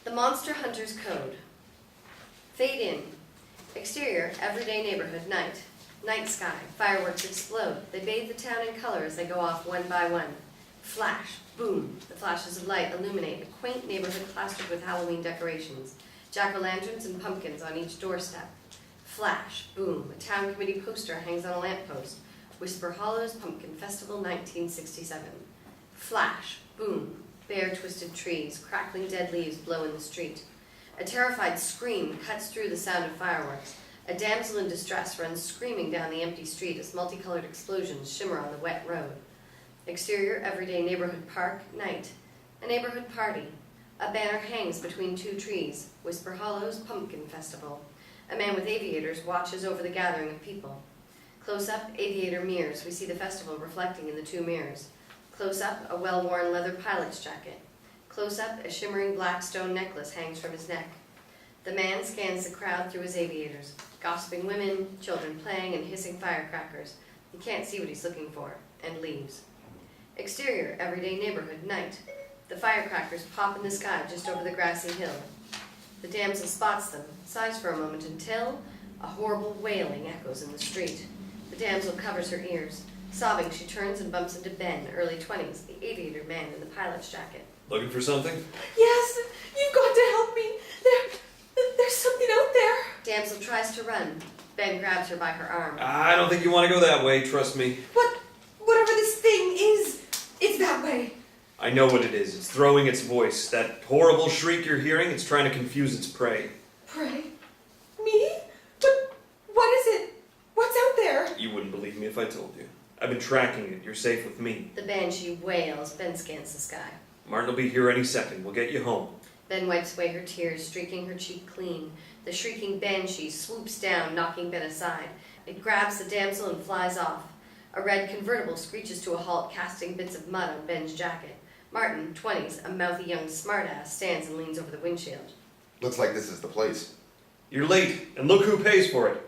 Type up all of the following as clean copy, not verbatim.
The Monster Hunter's Code. Fade in. Exterior, everyday neighborhood, night. Night sky, fireworks explode. They bathe the town in color as they go off one by one. Flash, boom. The flashes of light illuminate a quaint neighborhood plastered with Halloween decorations. Jack-o'-lanterns and pumpkins on each doorstep. Flash, boom. A town committee poster hangs on a lamppost. Whisper Hollow's Pumpkin Festival 1967. Flash, boom. Bare twisted trees, crackling dead leaves blow in the street. A terrified scream cuts through the sound of fireworks. A damsel in distress runs screaming down the empty street as multicolored explosions shimmer on the wet road. Exterior, everyday neighborhood park, night. A neighborhood party. A banner hangs between two trees. Whisper Hollow's Pumpkin Festival. A man with aviators watches over the gathering of people. Close up, aviator mirrors. We see the festival reflecting in the two mirrors. Close up, a well-worn leather pilot's jacket. Close up, a shimmering black stone necklace hangs from his neck. The man scans the crowd through his aviators. Gossiping women, children playing, and hissing firecrackers. He can't see what he's looking for, and leaves. Exterior, everyday neighborhood, night. The firecrackers pop in the sky just over the grassy hill. The damsel spots them, sighs for a moment until a horrible wailing echoes in the street. The damsel covers her ears. Sobbing, she turns and bumps into Ben, early 20s, the aviator man in the pilot's jacket. Looking for something? Yes, you've got to help me. There's something out there. Damsel tries to run. Ben grabs her by her arm. I don't think you want to go that way, trust me. Whatever this thing is, it's that way. I know what it is. It's throwing its voice. That horrible shriek you're hearing, it's trying to confuse its prey. Prey? Me? But what is it? What's out there? You wouldn't believe me if I told you. I've been tracking it. You're safe with me. The banshee wails. Ben scans the sky. Martin will be here any second. We'll get you home. Ben wipes away her tears, streaking her cheek clean. The shrieking banshee swoops down, knocking Ben aside. It grabs the damsel and flies off. A red convertible screeches to a halt, casting bits of mud on Ben's jacket. Martin, 20s, a mouthy young smartass, stands and leans over the windshield. Looks like this is the place. You're late, and look who pays for it.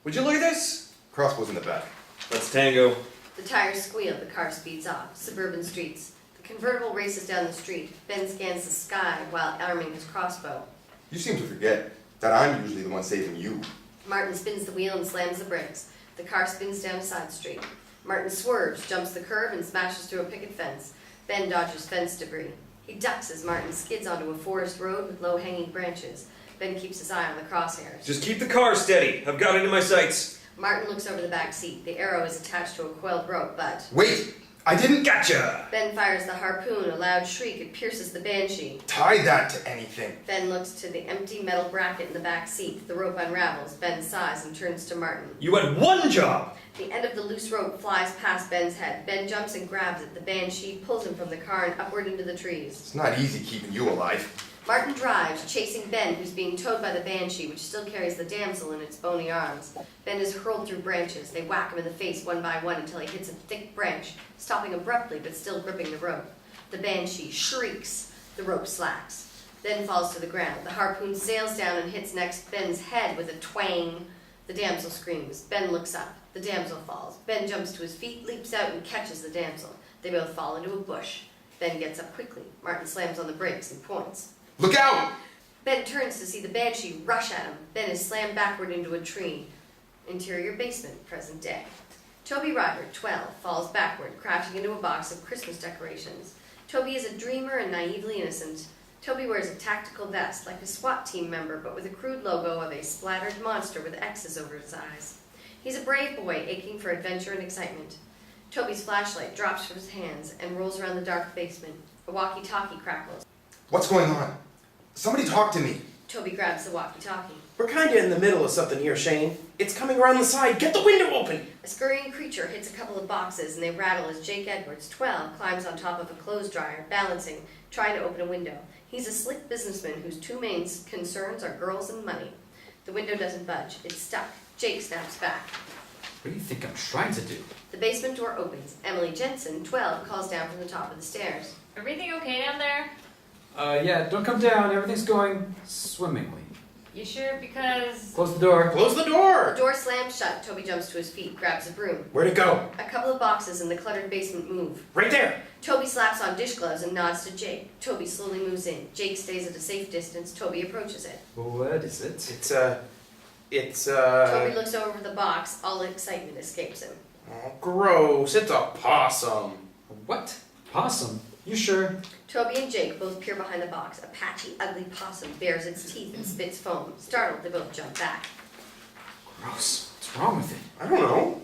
Would you look at this? Crossbow's in the back. Let's tango. The tires squeal, the car speeds off. Suburban streets. The convertible races down the street. Ben scans the sky while arming his crossbow. You seem to forget that I'm usually the one saving you. Martin spins the wheel and slams the brakes. The car spins down a side street. Martin swerves, jumps the curb, and smashes through a picket fence. Ben dodges fence debris. He ducks as Martin skids onto a forest road with low-hanging branches. Ben keeps his eye on the crosshairs. Just keep the car steady. I've got it in my sights. Martin looks over the back seat. The arrow is attached to a coiled rope, but... Wait! I didn't Gotcha! Ben fires the harpoon. A loud shriek. It pierces the banshee. tie that to anything. Ben looks to the empty metal bracket in the back seat. The rope unravels. Ben sighs and turns to Martin. You had one job! The end of the loose rope flies past Ben's head. Ben jumps and grabs it. The banshee pulls him from the car and upward into the trees. It's not easy keeping you alive. Martin drives, chasing Ben, who's being towed by the banshee, which still carries the damsel in its bony arms. Ben is hurled through branches. They whack him in the face one by one until he hits a thick branch, stopping abruptly but still gripping the rope. The banshee shrieks. The rope slacks. Then falls to the ground. The harpoon sails down and hits next Ben's head with a twang. The damsel screams. Ben looks up. The damsel falls. Ben jumps to his feet, leaps out, and catches the damsel. They both fall into a bush. Ben gets up quickly. Martin slams on the brakes and points. Look out! Ben turns to see the banshee rush at him. Ben is slammed backward into a tree. Interior basement, present day. Tobey Ryder, 12, falls backward, crashing into a box of Christmas decorations. Tobey is a dreamer and naively innocent. Tobey wears a tactical vest, like a SWAT team member, but with a crude logo of a splattered monster with X's over his eyes. He's a brave boy, aching for adventure and excitement. Tobey's flashlight drops from his hands and rolls around the dark basement. A walkie-talkie crackles. What's going on? Somebody talk to me. Tobey grabs the walkie-talkie. We're kinda in the middle of something here, Shane. It's coming around the side. Get the window open! A scurrying creature hits a couple of boxes and they rattle as Jake Edwards, 12, climbs on top of a clothes dryer, balancing, trying to open a window. He's a slick businessman whose two main concerns are girls and money. The window doesn't budge. It's stuck. Jake snaps back. What do you think I'm trying to do? The basement door opens. Emily Jenson, 12, calls down from the top of the stairs. Everything okay down there? Yeah, don't come down. Everything's going swimmingly. You sure? Because... Close the door. Close the The door! door slams shut. Tobey jumps to his feet, grabs a broom. Where'd it go? A couple of boxes in the cluttered basement move. Right there! Tobey slaps on dish gloves and nods to Jake. Tobey slowly moves in. Jake stays at a safe distance. Tobey approaches it. What is it? Tobey looks over the box. All excitement escapes him. Oh, gross. It's a possum. What? Possum? You sure? Tobey and Jake both peer behind the box. A patchy, ugly possum bares its teeth and spits foam. Startled, they both jump back. Gross. What's wrong with it? I don't know.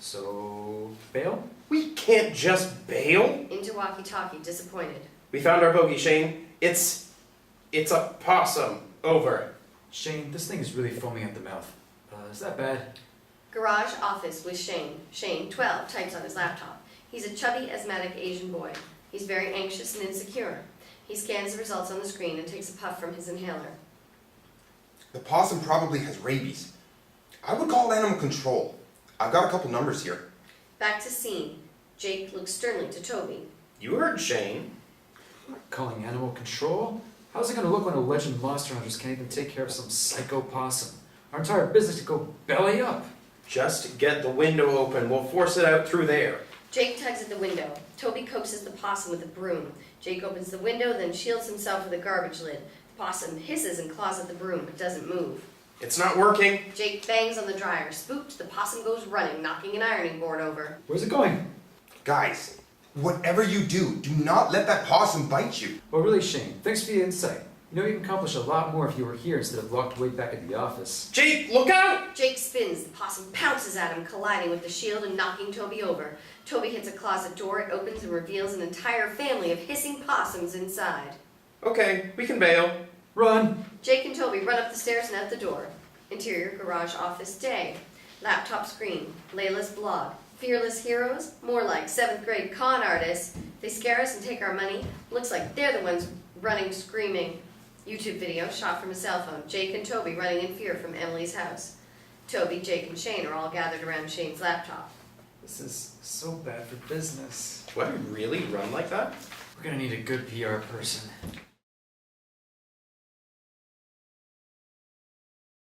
So, bail? We can't just bail. Into walkie-talkie, disappointed. We found our bogey, Shane. It's a possum. Over. Shane, this thing is really foaming at the mouth. Is that bad? Garage office with Shane. Shane, 12, types on his laptop. He's a chubby, asthmatic Asian boy. He's very anxious and insecure. He scans the results on the screen and takes a puff from his inhaler. The possum probably has rabies. I would call animal control. I've got a couple numbers here. Back to scene. Jake looks sternly to Tobey. You heard Shane. Calling animal control? How's it gonna look when a legend monster hunters can't even take care of some psycho possum? Our entire business could go belly up. Just get the window open. We'll force it out through there. Jake tugs at the window. Tobey coaxes the possum with a broom. Jake opens the window, then shields himself with a garbage lid. The possum hisses and claws at the broom, but doesn't move. It's not working. Jake bangs on the dryer. Spooked, the possum goes running, knocking an ironing board over. Where's it going? Guys, whatever you do not let that possum bite you. Well, really, Shane, thanks for the insight. You know, you can accomplish a lot more if you were here instead of locked way back at the office. Jake, look out! Jake spins. The possum pounces at him, colliding with the shield and knocking Tobey over. Tobey hits a closet door. It opens and reveals an entire family of hissing possums inside. Okay, we can bail. Run! Jake and Tobey run up the stairs and out the door. Interior garage office day. Laptop screen. Layla's blog. Fearless heroes? More like 7th grade con artists. They scare us and take our money. Looks like they're the ones running, screaming. YouTube video shot from a cell phone. Jake and Tobey running in fear from Emily's house. Tobey, Jake, and Shane are all gathered around Shane's laptop. This is so bad for business. Do I really run like that? We're gonna need a good PR person.